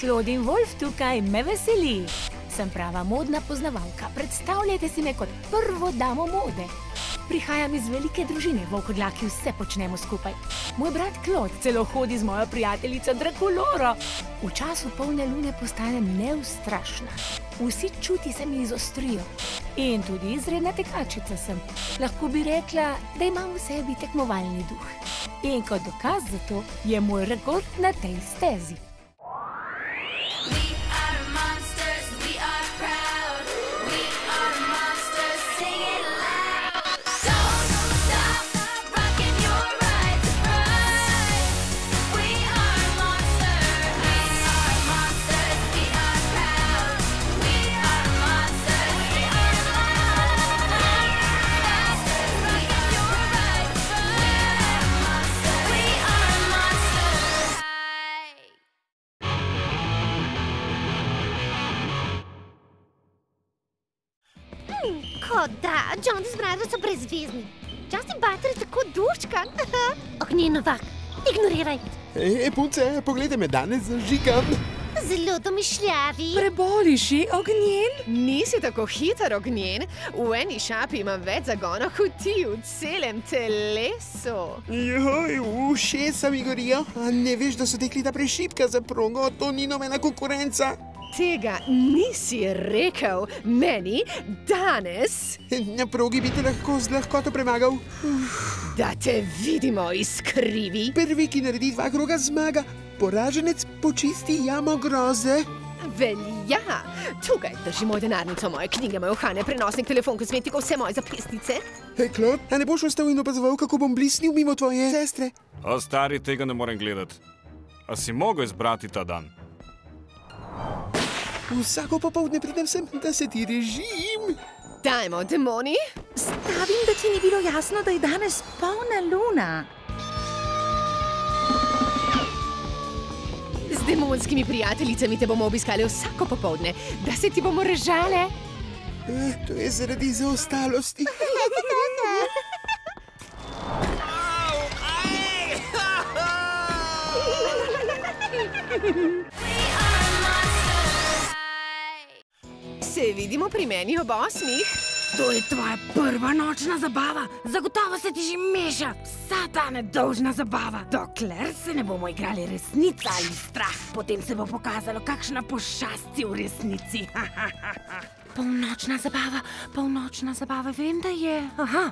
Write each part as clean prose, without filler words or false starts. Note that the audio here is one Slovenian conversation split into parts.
Claudine Wolf tukaj, me veseli. Sem prava modna poznavalka. Predstavljajte si me kot prvo damo mode. Prihajam iz velike družine, volkodlaki vse počnemo skupaj. Moj brat Claude celo hodi z mojo prijateljico Drakuloro. V času polne lune postanem neustrašna. Vsi čuti se mi izostrijo. In tudi izredna tekačica sem. Lahko bi rekla, da imam v sebi tekmovalni duh. In kot dokaz za to je moj rekord na tej stezi. Da, Jonas Brothers so brezvezni. Justin Butler je tako duščkan. Ognjen Novak, ignoriraj. Punce, pogledaj me, danes zažigam. Zelo domišljavi. Preboliš, Ognjen? Nisi tako hiter, Ognjen. V eni šapi imam več zagona kot ti v celem telesu. Joj, ušesa mi gorijo. A ne veš, da so dekleta prešibka za progo? To ni nobena konkurenca. Tega nisi rekel meni danes. Na progi bi te lahko z lahkoto premagal. Da te vidimo izkrivi. Prvi, ki naredi 2 kroga, zmaga. Poraženec počisti jamo groze. Velja. Tukaj držimo denarnico, moje knjige, moje uhane, prenosnik, telefon, kozmetiko, vse moje zapisnice. Claude, a ne boš ostal in opazoval, kako bom blisnil mimo tvoje sestre? O, stari, tega ne morem gledati. A si mogel izbrati ta dan? Vsako popoldne pridem sem, da se ti režim. Dajmo, demoni. Stavim, da ti ni bilo jasno, da je danes polna luna. Z demonskimi prijateljicami te bomo obiskali vsako popoldne, da se ti bomo režale. To je zaradi zaostalosti. Se vidimo pri meni ob 8. To je tvoja prva nočna zabava. Zagotovo se ti že meša vsa ta nedolžna zabava. Dokler se ne bomo igrali resnica ali strah, potem se bo pokazalo, kakšna pošast si v resnici. Polnočna zabava, vem, da je. Aha.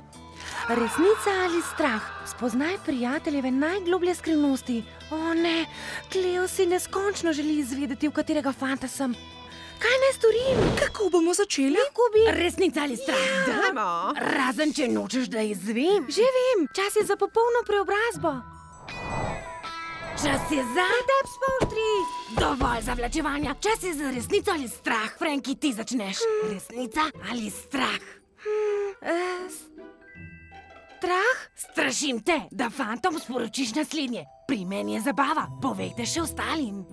Resnica ali strah? Spoznaj prijateljeve najgloblje skrivnosti. O ne, Cleo si neskončno želi izvedeti, v katerega fanta sem. Kaj naj storim? Kako bomo začeli? Resnica ali strah? Dajmo. Razen, če nočeš, da izvem. Že vem, čas je za popolno preobrazbo. Čas je za tep spoštri. Dovolj zavlačevanja. Čas je za resnico ali strah. Franki, ti začneš. Resnica ali strah? Strah? Strašim te, da fantom sporočiš naslednje. Pri meni je zabava. Povejte še ostalim.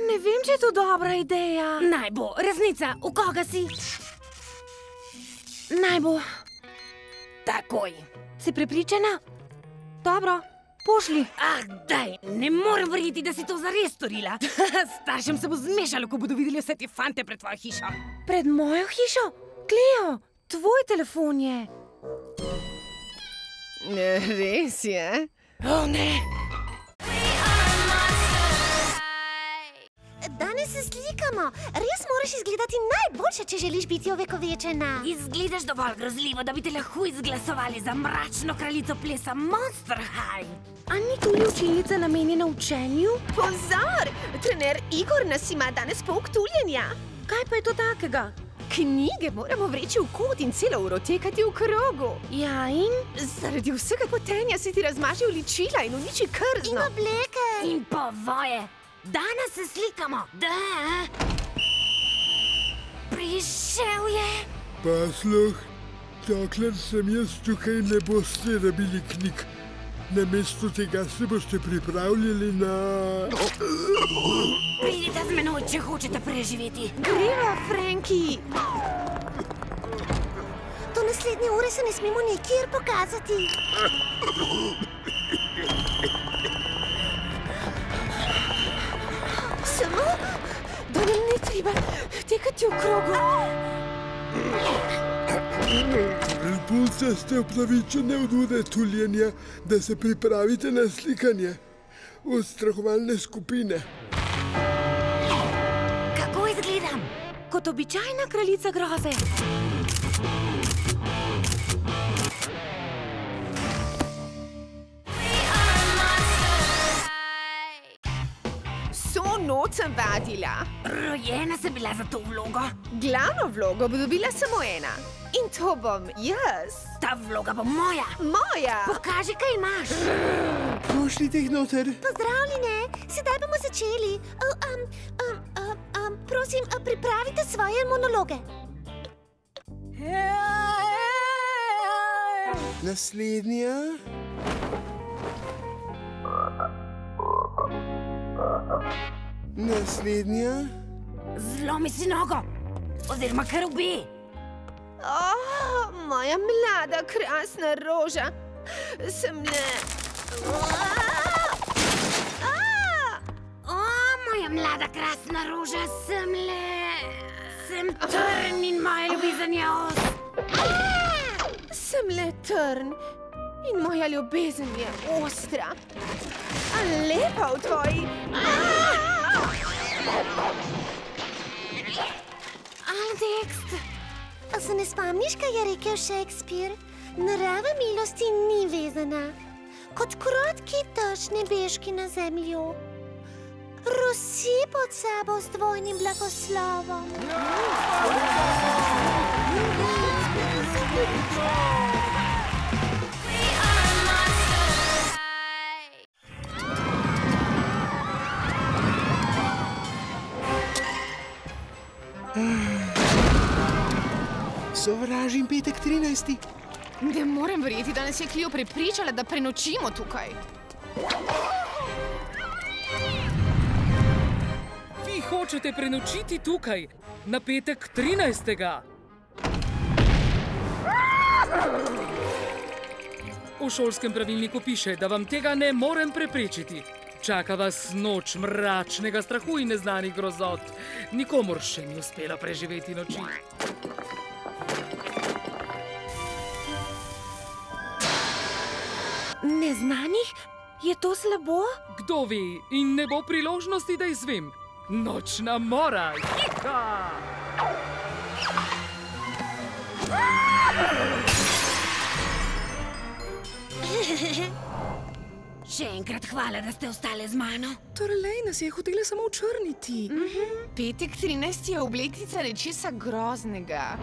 Ne vem, če je to dobra ideja. Naj bo. Resnica, v koga si? Naj bo. Takoj. Si prepričana? Dobro, pošli. Daj, ne morem verjeti, da si to zares storila. Staršem se bo zmešalo, ko bodo videli vse te fante pred tvojo hišo. Pred mojo hišo? Cleo, tvoj telefon je. Res je? O, ne. Danes se slikamo. Res moraš izgledati najboljše, če želiš biti ovekovečena. Izgledaš dovolj grozljivo, da bi te lahko izglasovali za mračno kraljico plesa Monster High. A ni tuli učilnica namenjena učenju? Pozor! Trener Igor nas ima danes pouk tuljenja. Kaj pa je to takega? Knjige moramo vreči v kot in celo uro tekati v krogu. Ja, in? Zaradi vsega potenja se ti razmaži ličila in uniči krzno. In obleke. In povoje. Danes se slikamo. Da. Prišel je. Pasloh, dokler sem jaz tukaj, ne boste rabili knjig. Namesto tega se boste pripravljali na... Pridite z menoj, če hočete preživeti. Greva, Franki! Do naslednje ure se ne smemo nikjer pokazati. treba tekati v krogu. Punce ste upravičene od ure tuljenja, da se pripravite na slikanje v strahovalne skupine. Kako izgledam? Kot običajna kraljica groze. Vso noč sem vadila. Rojena sem bila za to vlogo. Glavno vlogo bo dobila samo ena. In to bom jaz. Ta vloga bo moja. Moja! Pokaži, kaj imaš. Pošljite jih noter. Pozdravljene, sedaj bomo začeli. Prosim, pripravite svoje monologe. Naslednja. Naslednja. Zlomi si nogo. Oziroma kar obe. Moja mlada, krasna roža. Sem le... Moja mlada, krasna roža, sem trn in moja ljubezen je os. Sem le trn in moja ljubezen je ostra. A lepa v tvoji... Tekst. A se ne spomniš, kaj je rekel Shakespeare? Narava milosti ni vezana, kot krotki taš nebeški na zemlju. Rosi pod sabo s dvojnim blagoslovom. Sovražim petek 13. Ne morem verjeti, da nas je Clio prepričala, da prenočimo tukaj. Vi hočete prenočiti tukaj, na petek 13. V šolskem pravilniku piše, da vam tega ne morem preprečiti. Čaka vas noč mračnega strahu in neznanih grozot. Nikomur še ni uspelo preživeti noči. Neznanih? Je to slabo? Kdo ve, in ne bo priložnosti, da izvem. Nočna mora! Jika! Še enkrat hvala, da ste ostale z mano. Torelej nas je hotela samo očrniti. Petek 13 je obleknica nečesa groznega.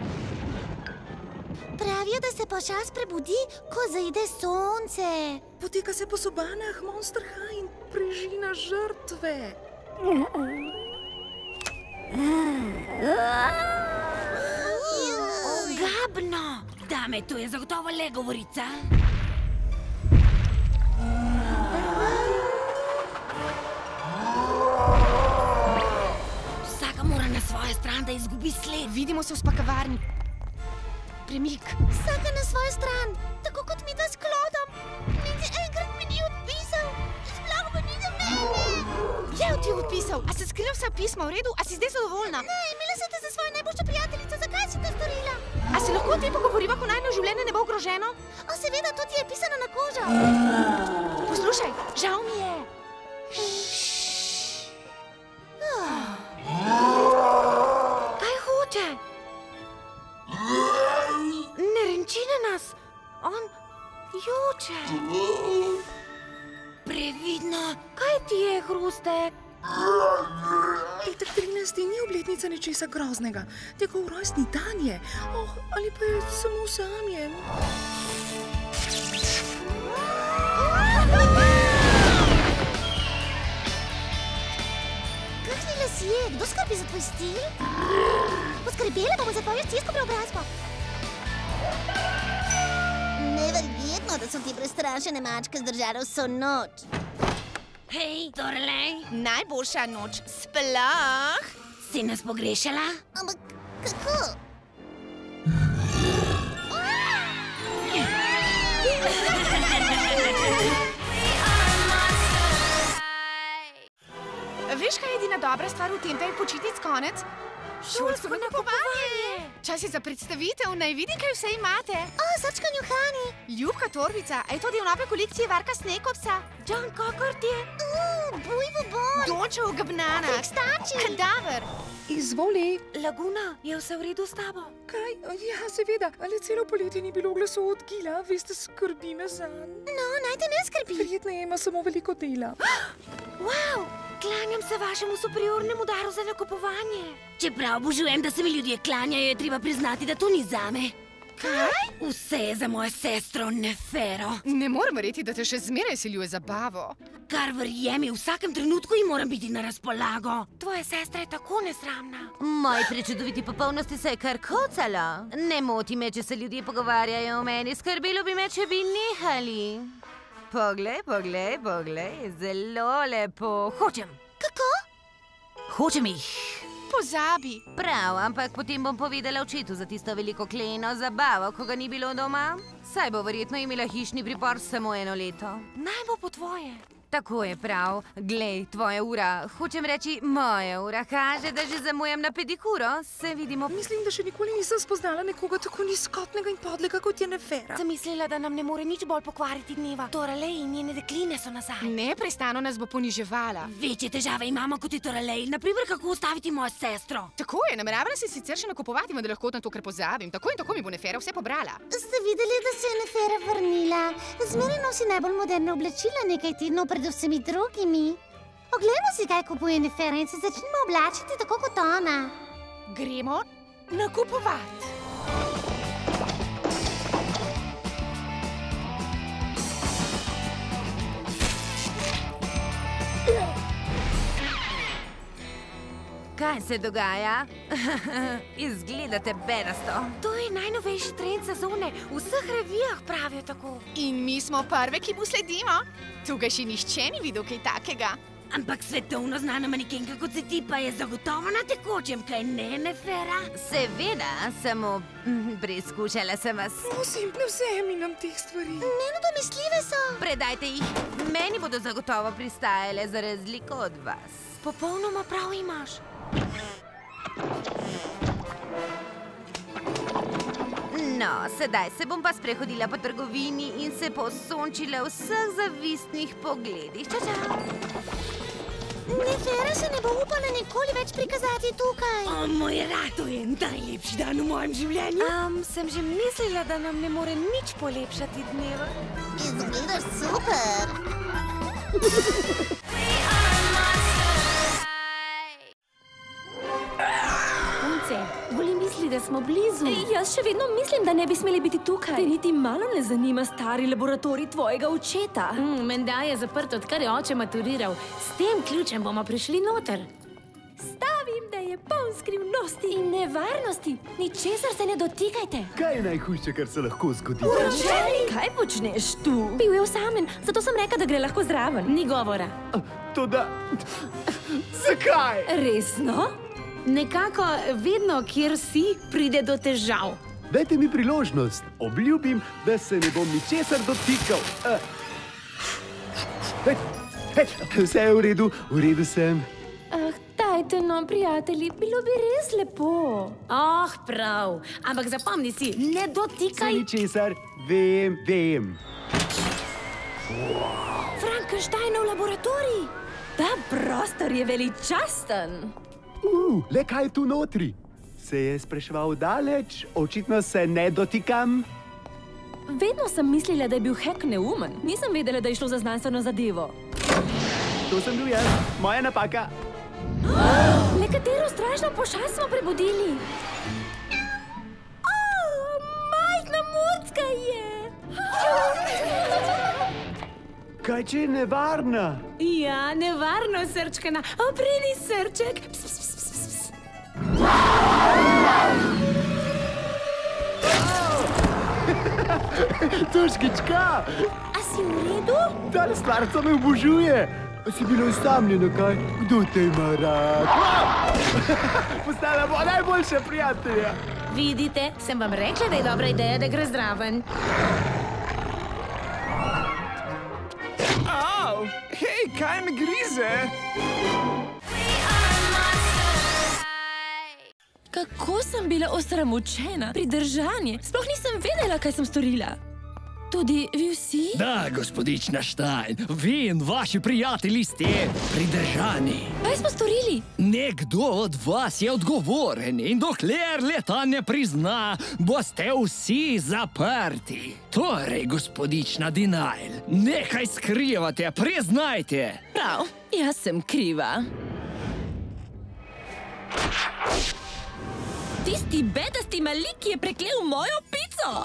Pravijo, da se počas prebudi, ko zaide sonce. Poteka se po sobanah Monster High in prežina žrtve. Ogabno! Dame, to je zagotovo le govorica. Vsaka mora na svojo stran, da izgubi sled. Vidimo se v spakovarni. Premik. Vsaka na svojo stran, tako kot mi da s Klodom. Niti enkrat mi ni odpisal. Sploh pa ni za mene. Je ti odpisal? A se skril vsa pisma v redu? A si zdaj zadovoljna? Ne, imela sem te za svojo najboljšo prijateljico. Zakaj si to storila? A se lahko ti pogovoriva, ko najno življenje ne bo ogroženo? O, seveda, to ti je pisano na kožo. Poslušaj, žal mi je. Kaj hoče? Ne renči na nas. On joče. Previdno. Kaj ti je, Hrustek? Petek 13 ni obletnica nečesa groznega. Tegov rojstni dan je. Ali pa je samo samljen. Kakšni lasje? Kdo skrbi za tvoj stil? Poskrbela bomo za tvojo stilsko preobrazbo. Neverjetno, da so ti prestrašene mačke zdržale vso noč. Hej, Torelej. Najboljša noč sploh. Si nas pogrešala? Ampak kako? Veš, kaj je edina edina dobra stvar v tem, da je počitnic konec? Šolsko nakupovanje! Čas je za predstavitev, naj vidim, kaj vse imate. Srčka Njuhani. Ljubka torbica, a je to del nove kolekcije Varka Snekovca? John Cockart je? Bujvo bon. Dončev gabnana. Krikstači. Kadaver. Izvoli. Laguna, je vse v redu s tabo? Kaj? Ja, seveda. Ali celo poletje ni bilo glasov od Gila? Veste, skrbi me zanj. No, naj te ne skrbi. Verjetno ima samo veliko dela. Wow, klanjam se vašemu superiornemu daru za nakupovanje. Čeprav obožujem, da se mi ljudje klanjajo, je treba priznati, da to ni zame. Kaj? Vse je za mojo sestro Nefero. Ne morem verjeti, da te še zmeraj siljuje zabavo. Kar verjemi, v vsakem trenutku ji moram biti na razpolago. Tvoja sestra je tako nesramna. Moji prečudoviti popolnosti se je kar kocala. Ne moti me, če se ljudje pogovarjajo o meni, skrbelo bi me, če bi nehali. Poglej, zelo lepo. Hočem. Kako? Hočem jih. Pozabi. Prav, ampak potem bom povedala očetu za tisto veliko kleno zabavo, ko ga ni bilo doma. Saj bo verjetno imela hišni pripor samo 1 leto. Naj bo po tvoje. Tako je prav. Glej, tvoja ura, hočem reči moja ura, kaže, da že zamujam na pedikuro. Se vidimo. Mislim, da še nikoli nisem spoznala nekoga tako nizkotnega in podlega, kot je Nefera. Sem mislila, da nam ne more nič bolj pokvariti dneva. Toralej in njene dekline so nazaj. Neprestano nas bo poniževala. Večje težave imamo kot je Toralej. Naprimer, kako ustaviti mojo sestro. Tako je, nameravala si sicer še nakupovati, vendar lahko na to, kar pozabim. Tako in tako mi bo Nefera vse pobrala. Ste videli, da se je Nefera vrnila? Zmeraj nosi najbolj moderne oblačila nekaj tednov pred vsemi drugimi. Oglejmo si, kaj kupuje Nefera in se začnimo oblačiti tako kot ona. Gremo nakupovati. Kaj se dogaja? Izgledate bedasto. To je najnovejši trend sezone. V vseh revijah pravijo tako. In mi smo prve, ki mu sledimo. Tukaj še nihče ni videl kaj takega. Ampak svetovno znana manekenka kot si ti pa je zagotovo na tekočem, kaj ne, Nefera? Seveda, samo preizkušala sem vas. Prosim, ne vzemi nam teh stvari. Nenadomestljive so. Predajte jih. Meni bodo zagotovo pristajale za razliko od vas. Popolnoma prav imaš. No, sedaj se bom pa sprehodila po trgovini in se posončila v vseh zavistnih pogledih. Čau. Nefera se ne bo upala nikoli več prikazati tukaj. O, moj rad, to je najlepši dan v mojem življenju. Sem že mislila, da nam ne more nič polepšati dneva. Izgledaš super. Boli misli, da smo blizu. Jaz še vedno mislim, da ne bi smeli biti tukaj. Te niti malo ne zanima stari laboratorij tvojega očeta. Menda je zaprt, odkar je oče maturiral. S tem ključem bomo prišli noter. Stavim, da je poln skrivnosti in nevarnosti. Ničesar se ne dotikajte. Kaj je najhujše, kar se lahko zgodi? Učenik! Kaj počneš tu? Bil je osamljen, zato sem rekla, da gre lahko zraven. Ni govora. Toda... Zakaj? Resno? Nekako vedno, kjer si, pride do težav. Dajte mi priložnost. Obljubim, da se ne bom ničesar dotikal. Vse je v redu sem. Dajte no, prijatelji, bilo bi res lepo. Prav. Ampak zapomni si, ne dotikaj. Se ničesar, vem. Frankensteinov laboratorij. Ta prostor je veličasten. Le kaj je tu notri? Se je spraševal daleč, očitno se ne dotikam. Vedno sem mislila, da je bil Hek neumen. Nisem vedela, da je šlo za znanstveno zadevo. To sem bil jaz, moja napaka. Le katero strašno pošast smo prebudili. Majhna mucka je. Kaj če je nevarna? Ja, nevarno, srčkana. Pridi, srček. Tuškička! A si v redu? Ta stvarca me obožuje. Si bila osamljena, kaj? Kdo te ima rad? Postala bo najboljša prijatelja. Vidite, sem vam rekla, da je dobra ideja, da gre zraven. Hej, kaj me grize? sem bila osramočena, pridržanje. Sploh nisem vedela, kaj sem storila. Tudi vi vsi? Da, gospodična Štajn, vi in vaši prijatelji ste pridržani. Kaj smo storili? Nekdo od vas je odgovoren in dokler leta ne prizna, boste vsi zaprti. Torej, gospodična Denial, nekaj skrivate, priznajte. Prav, jaz sem kriva. Tisti bedasti malik je preklel mojo pico.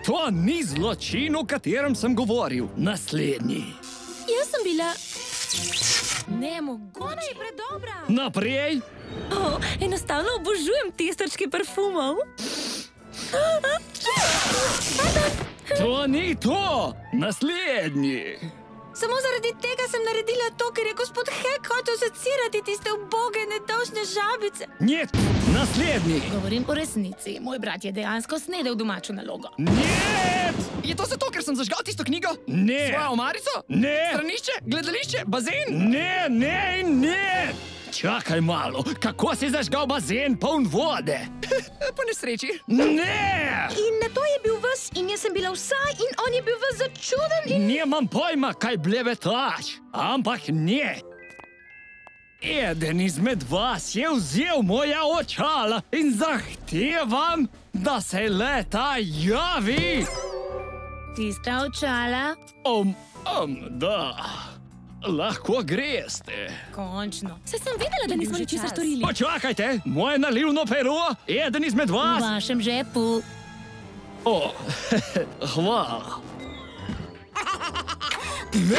To ni zločin, o katerem sem govoril. Naslednji. Jaz sem bila... Nemogoče. Je predobra. Naprej. Enostavno obožujem testočke parfumov. To ni to. Naslednji. Samo zaradi tega sem naredila to, ker je gospod Hek hotel secirati tiste uboge nedolžne žabice. Njet, naslednji. Govorim o resnici. Moj brat je dejansko snedel domačo nalogo. Njet! Je to zato, ker sem zažgal tisto knjigo? Ne. Svojo omarico? Ne. Stranišče? Gledališče? Bazen? Ne, ne in ne. Čakaj malo, kako si zažgal bazen poln vode? Po nesreči. Ne! In na to je bil ves in jaz sem bila vsa in on je bil ves začuden in... Nimam pojma, kaj blebetaš, ampak ne. Eden izmed vas je vzel moja očala in zahtevam, da se le-ta javi. Tista očala? Da. Lahko greste. Končno. Saj sem vedela, da nismo ničesar storili. Počakajte, moje nalivno pero, eden izmed vas. V vašem žepu. Hvala. Ne!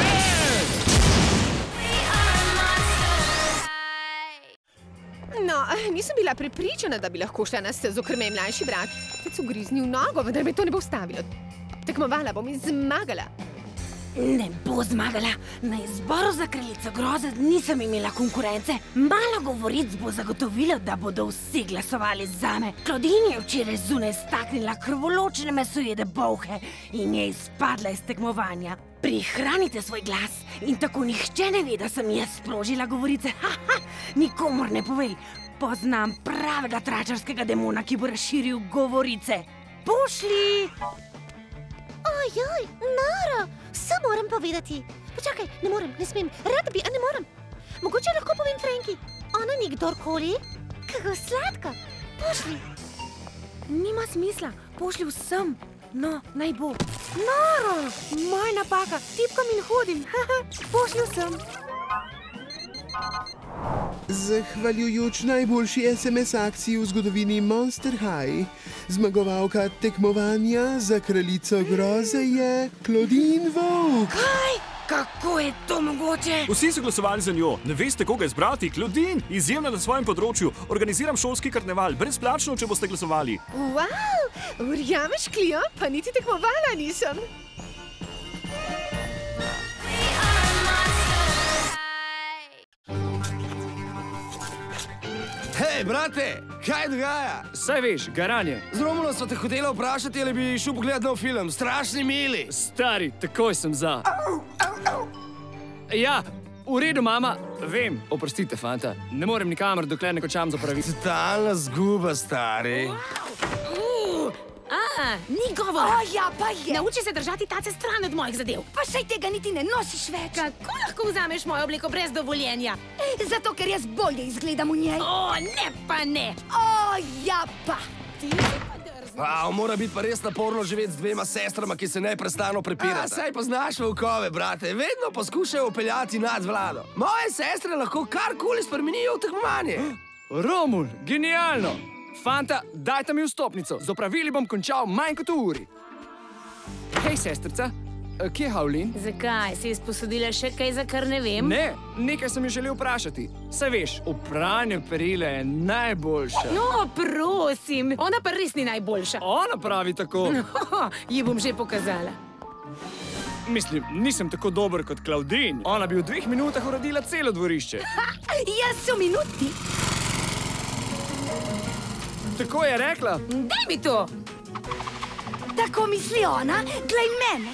No, nisem bila prepričana, da bi lahko šla na stezo, ker me je mlajši brat tec ugriznil nogo, vendar me to ne bo ustavilo. Tekmovala bom in zmagala. Ne bo zmagala. Na izboru za kraljico groze nisem imela konkurence. Malo govoric bo zagotovilo, da bodo vsi glasovali zame. Claudine je včeraj zunaj staknila krvoločne mesojede bolhe in je izpadla iz tekmovanja. Prihranite svoj glas in tako nihče ne ve, da sem jaz sprožila govorice. Nikomor ne povej. Poznam pravega tračarskega demona, ki bo razširil govorice. Pošli! Ojoj, noro! Vse moram povedati. Počakaj, ne morem, ne smem. Rada bi, a ne morem. Mogoče lahko povem Franki. Ona ni kdorkoli. Kako sladka. Pošli. Nima smisla. Pošli vsem. No, naj bo. Noro! Moja napaka. Tipkam in hodim. Pošli vsem. Zahvaljujoč najboljši SMS akciji v zgodovini Monster High, zmagovalka tekmovanja za kraljico groze je Claudine Vogue. Kaj? Kako je to mogoče? Vsi so glasovali za njo. Ne veste, koga izbrati? Claudine, izjemna na svojem področju. Organiziram šolski karneval, brezplačno, če boste glasovali. Wow, verjameš, Clio? Pa niti tekmovala nisem. Hej, brate, kaj dogaja? Saj veš, garanje. Z Romulo so te hotela vprašati, ali bi šel pogledat nov film. Strašni mili. Stari, takoj sem za. Ja, v redu, mama. Vem, oprostite, fanta. Ne morem nikamor, dokler ne končam za pravico. Totalna zguba, stari. Ni govor. Ja, pa je. Nauči se držati tace stran od mojih zadev. Pa saj tega niti ne nosiš več. Kako lahko vzameš mojo obleko brez dovoljenja? Zato, ker jaz bolje izgledam v njej. Ne pa ne. Ja pa. Mora biti pa res naporno živeti z dvema sestrama, ki se neprestano prepirata. Saj poznaš volkove, brate. Vedno poskušajo upeljati nad vlado. Moje sestre lahko karkoli spremenijo v tekmovanje. Romul, genialno. Fanta, dajte mi vstopnico. Z opravili bom končal manj kot v uri. Hej, sestrica, kje je Howlin? Zakaj? Si izposodila še kaj, za kar ne vem? Ne, nekaj sem jo želel vprašati. Saj veš, opranje perile je najboljša. No, prosim, ona pa res ni najboljša. Ona pravi tako. Ji bom že pokazala. Mislim, nisem tako dober kot Claudine. Ona bi v 2 minutah uredila celo dvorišče. Jaz v minuti. Tako je rekla. Daj mi to. Tako misli ona, glej mene.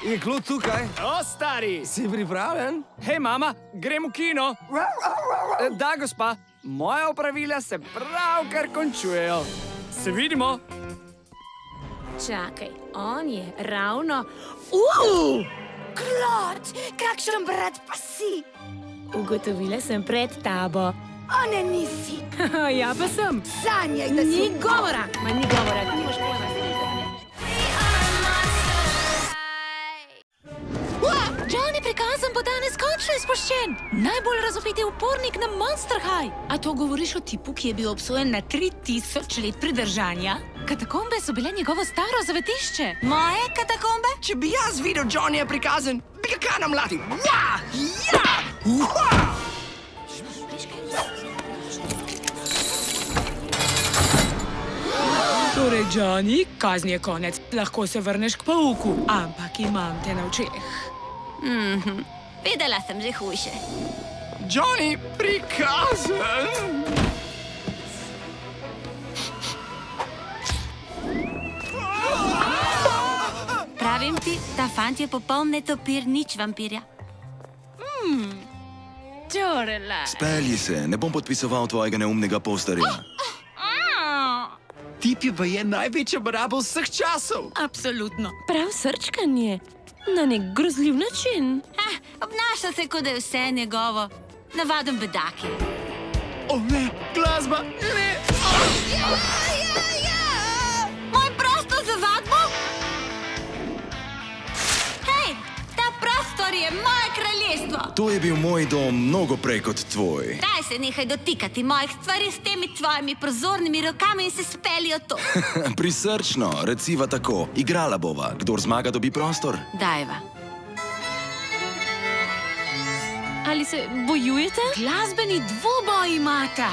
je Klod tukaj? O, stari! Si pripravljen? Hej, mama, grem v kino. Da, gospa, moja opravila se pravkar končujejo. Se vidimo. Čakaj, on je ravno... Klod, kakšen brat pa si? Ugotovila sem pred tabo. O, ne, nisi. Ja, pa sem. Sanjaj, da si... Ni govora. Ma ni govora, ti nimaš pojma. Johnny prikazan bo danes končno izpuščen. Najbolj razvpiti upornik na Monster High. A to govoriš o tipu, ki je bil obsojen na 3000 let pridržanja? Katakombe so bile njegovo staro zavetišče. Moje katakombe? Če bi jaz videl Johnnyja prikazan, bi ga kar namlatil. Ja! Ja! Torej, Johnny, kazni je konec. Lahko se vrneš k pouku, ampak imam te na očeh. Videla sem že hujše. Johnny prikazan! Pravim ti, ta fant je popoln netopir, nič vampirja. Čorela. Spelji se, ne bom podpisoval tvojega neumnega posterja. Tip je pa je največja baraba vseh časov. Absolutno. Prav srčkan je. Na nek grozljiv način. Obnaša se, kot da je vse njegovo. Navaden bedak je. O ne, glasba, ne! Moj prostor za vadbo? Hej, ta prostor je moje kraljestvo. To je bil moj dom mnogo prej kot tvoj. Daj se nehaj dotikati mojih stvari s temi tvojimi prozornimi rokami in se spelji od to. Prisrčno, reciva tako. Igrala bova. Kdor zmaga, dobi prostor. Dajva. Ali se bojujete? Glasbeni dvoboj imata.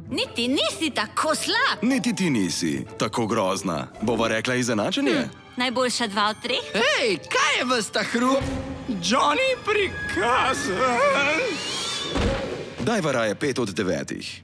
Niti nisi tako slab. Niti ti nisi tako grozna. Bova rekla izenačenje? Najboljša 2 od 3. Hej, kaj je ves ta hrup? Johnny prikazan! Dajva raje 5 od 9.